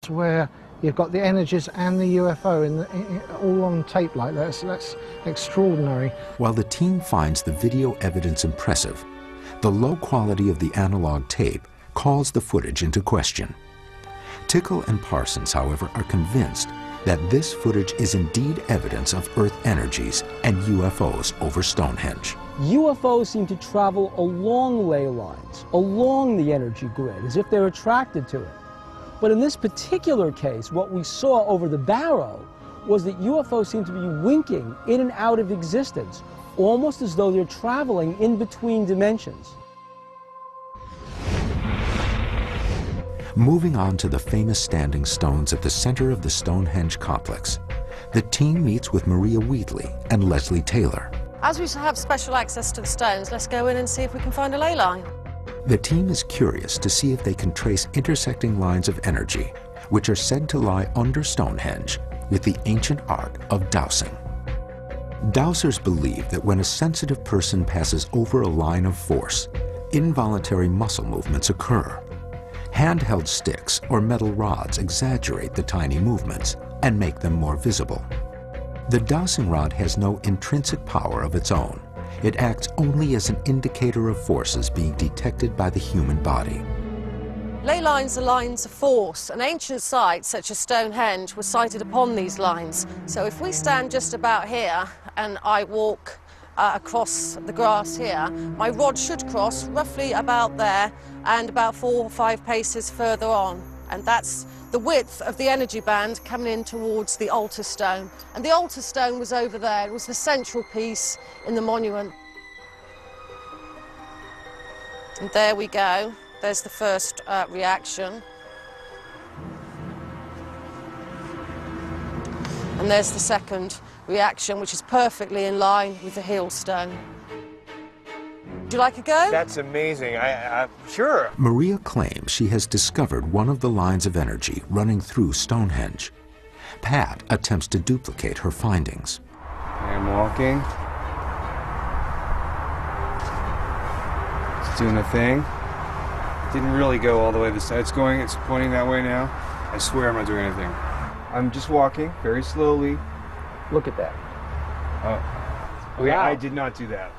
where you've got the energies and the UFO all on tape like that. So that's extraordinary. While the team finds the video evidence impressive, the low quality of the analog tape calls the footage into question. Tickle and Parsons, however, are convinced that this footage is indeed evidence of Earth energies and UFOs over Stonehenge. UFOs seem to travel along ley lines, along the energy grid, as if they're attracted to it. But in this particular case, what we saw over the barrow was that UFOs seem to be winking in and out of existence, almost as though they're traveling in between dimensions. Moving on to the famous standing stones at the center of the Stonehenge complex, the team meets with Maria Wheatley and Leslie Taylor. As we have special access to the stones, let's go in and see if we can find a ley line. The team is curious to see if they can trace intersecting lines of energy, which are said to lie under Stonehenge with the ancient art of dowsing. Dowsers believe that when a sensitive person passes over a line of force, involuntary muscle movements occur. Handheld sticks or metal rods exaggerate the tiny movements and make them more visible. The dowsing rod has no intrinsic power of its own. It acts only as an indicator of forces being detected by the human body. Ley lines are lines of force, and ancient sites such as Stonehenge were sited upon these lines. So if we stand just about here and I walk across the grass here, my rod should cross roughly about there and about 4 or 5 paces further on. And that's the width of the energy band coming in towards the altar stone. And the altar stone was over there. It was the central piece in the monument. And there we go. There's the first reaction. And there's the second reaction, which is perfectly in line with the heel stone. Would you like a go? That's amazing. Sure. Maria claims she has discovered one of the lines of energy running through Stonehenge. Pat attempts to duplicate her findings. I'm walking. It's doing the thing. Didn't really go all the way this side. It's pointing that way now. I swear I'm not doing anything. I'm just walking very slowly. Look at that. Oh, yeah, wow. I did not do that.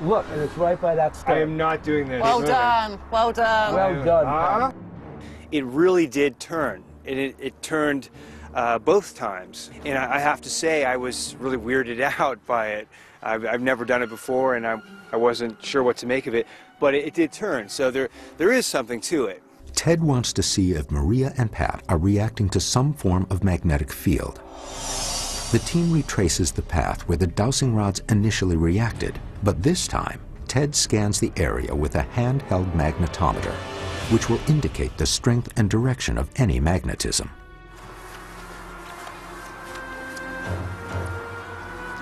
Look, and it's right by that stone. I am not doing this. Well done, well done. Well done. It really did turn. It turned both times. And I have to say, I was really weirded out by it. I've never done it before, and I wasn't sure what to make of it. But it did turn, so there is something to it. Ted wants to see if Maria and Pat are reacting to some form of magnetic field. The team retraces the path where the dowsing rods initially reacted, but this time, Ted scans the area with a handheld magnetometer, which will indicate the strength and direction of any magnetism.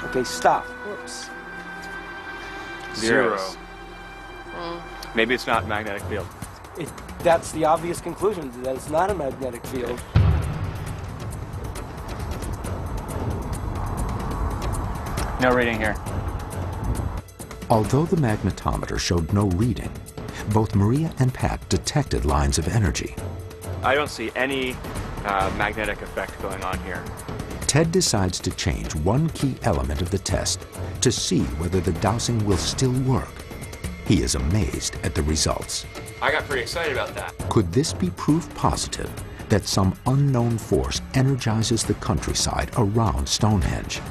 Okay, stop. Whoops. Zero. Maybe it's not a magnetic field. That's the obvious conclusion, that it's not a magnetic field. No reading here. Although the magnetometer showed no reading, both Maria and Pat detected lines of energy. I don't see any magnetic effect going on here. Ted decides to change one key element of the test to see whether the dowsing will still work. He is amazed at the results. I got pretty excited about that. Could this be proof positive that some unknown force energizes the countryside around Stonehenge?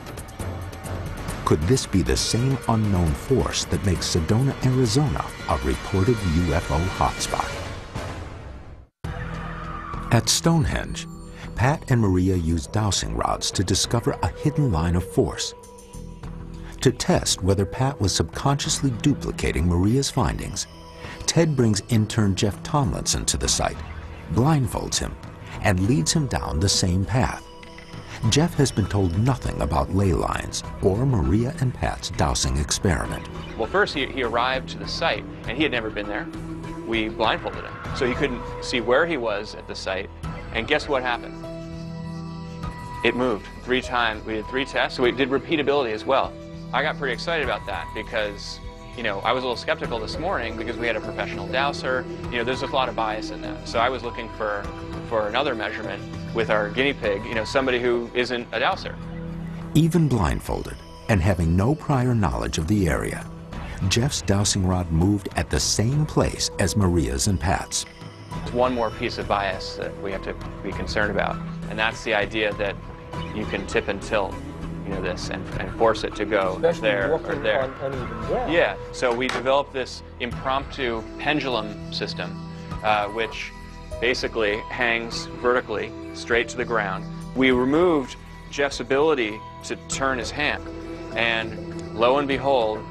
Could this be the same unknown force that makes Sedona, Arizona a reported UFO hotspot? At Stonehenge, Pat and Maria use dowsing rods to discover a hidden line of force. To test whether Pat was subconsciously duplicating Maria's findings, Ted brings intern Jeff Tomlinson to the site, blindfolds him, and leads him down the same path. Jeff has been told nothing about ley lines or Maria and Pat's dowsing experiment. Well, first he arrived to the site, and he had never been there. We blindfolded him, so he couldn't see where he was at the site. And guess what happened? It moved 3 times. We did 3 tests, so we did repeatability as well. I got pretty excited about that because you know, I was a little skeptical this morning because we had a professional dowser. You know, there's a lot of bias in that. So I was looking for another measurement with our guinea pig, you know, somebody who isn't a dowser. Even blindfolded and having no prior knowledge of the area, Jeff's dowsing rod moved at the same place as Maria's and Pat's. It's one more piece of bias that we have to be concerned about, and that's the idea that you can tip and tilt, you know, this and force it to go there or there. On uneven ground. Yeah, so we developed this impromptu pendulum system, which basically hangs vertically straight to the ground. We removed Jeff's ability to turn his hand, and lo and behold,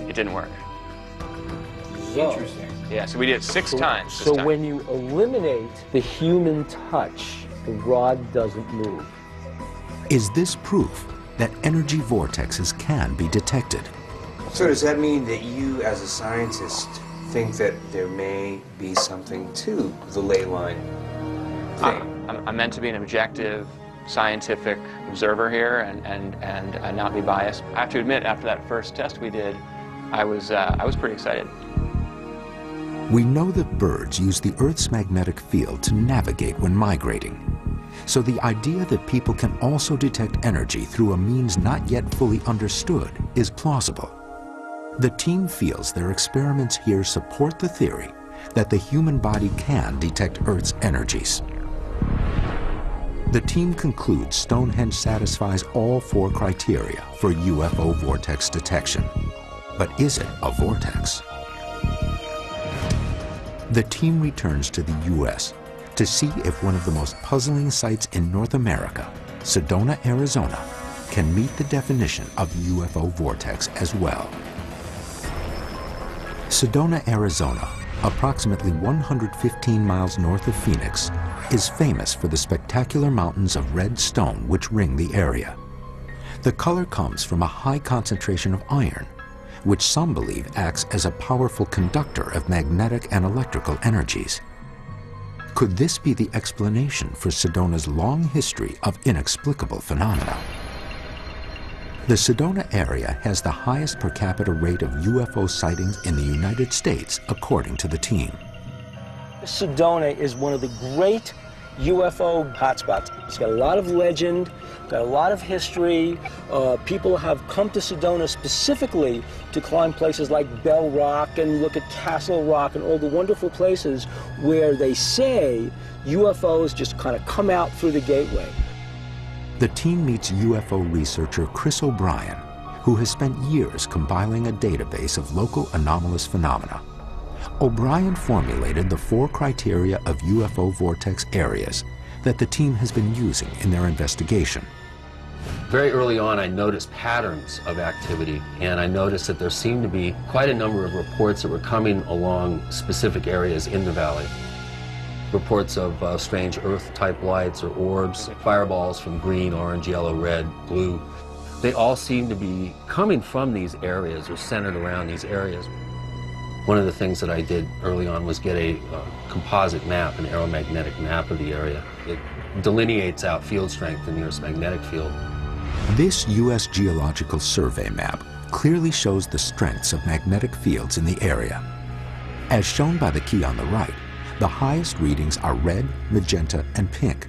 it didn't work. Interesting. Yeah, so we did it 6 times. So when you eliminate the human touch, the rod doesn't move. Is this proof that energy vortexes can be detected? So does that mean that you, as a scientist, think that there may be something to the ley line thing? I'm meant to be an objective, scientific observer here and not be biased. I have to admit, after that first test we did, I was pretty excited. We know that birds use the Earth's magnetic field to navigate when migrating. So the idea that people can also detect energy through a means not yet fully understood is plausible. The team feels their experiments here support the theory that the human body can detect Earth's energies. The team concludes Stonehenge satisfies all 4 criteria for UFO vortex detection. But is it a vortex? The team returns to the U.S. to see if one of the most puzzling sites in North America, Sedona, Arizona, can meet the definition of UFO vortex as well. Sedona, Arizona, approximately 115 miles north of Phoenix, is famous for the spectacular mountains of red stone which ring the area. The color comes from a high concentration of iron, which some believe acts as a powerful conductor of magnetic and electrical energies. Could this be the explanation for Sedona's long history of inexplicable phenomena? The Sedona area has the highest per capita rate of UFO sightings in the United States, according to the team. Sedona is one of the great UFO hotspots. It's got a lot of legend, got a lot of history. People have come to Sedona specifically to climb places like Bell Rock and look at Castle Rock and all the wonderful places where they say UFOs just kind of come out through the gateway. The team meets UFO researcher Chris O'Brien, who has spent years compiling a database of local anomalous phenomena. O'Brien formulated the 4 criteria of UFO vortex areas that the team has been using in their investigation. Very early on, I noticed patterns of activity, and I noticed that there seemed to be quite a number of reports that were coming along specific areas in the valley. Reports of strange Earth-type lights or orbs, fireballs from green, orange, yellow, red, blue. They all seem to be coming from these areas or centered around these areas. One of the things that I did early on was get a composite map, an aeromagnetic map of the area. It delineates out field strength in the Earth's magnetic field. This U.S. Geological Survey map clearly shows the strengths of magnetic fields in the area. As shown by the key on the right, the highest readings are red, magenta, and pink.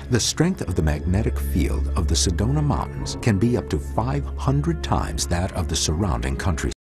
The strength of the magnetic field of the Sedona Mountains can be up to 500 times that of the surrounding countryside.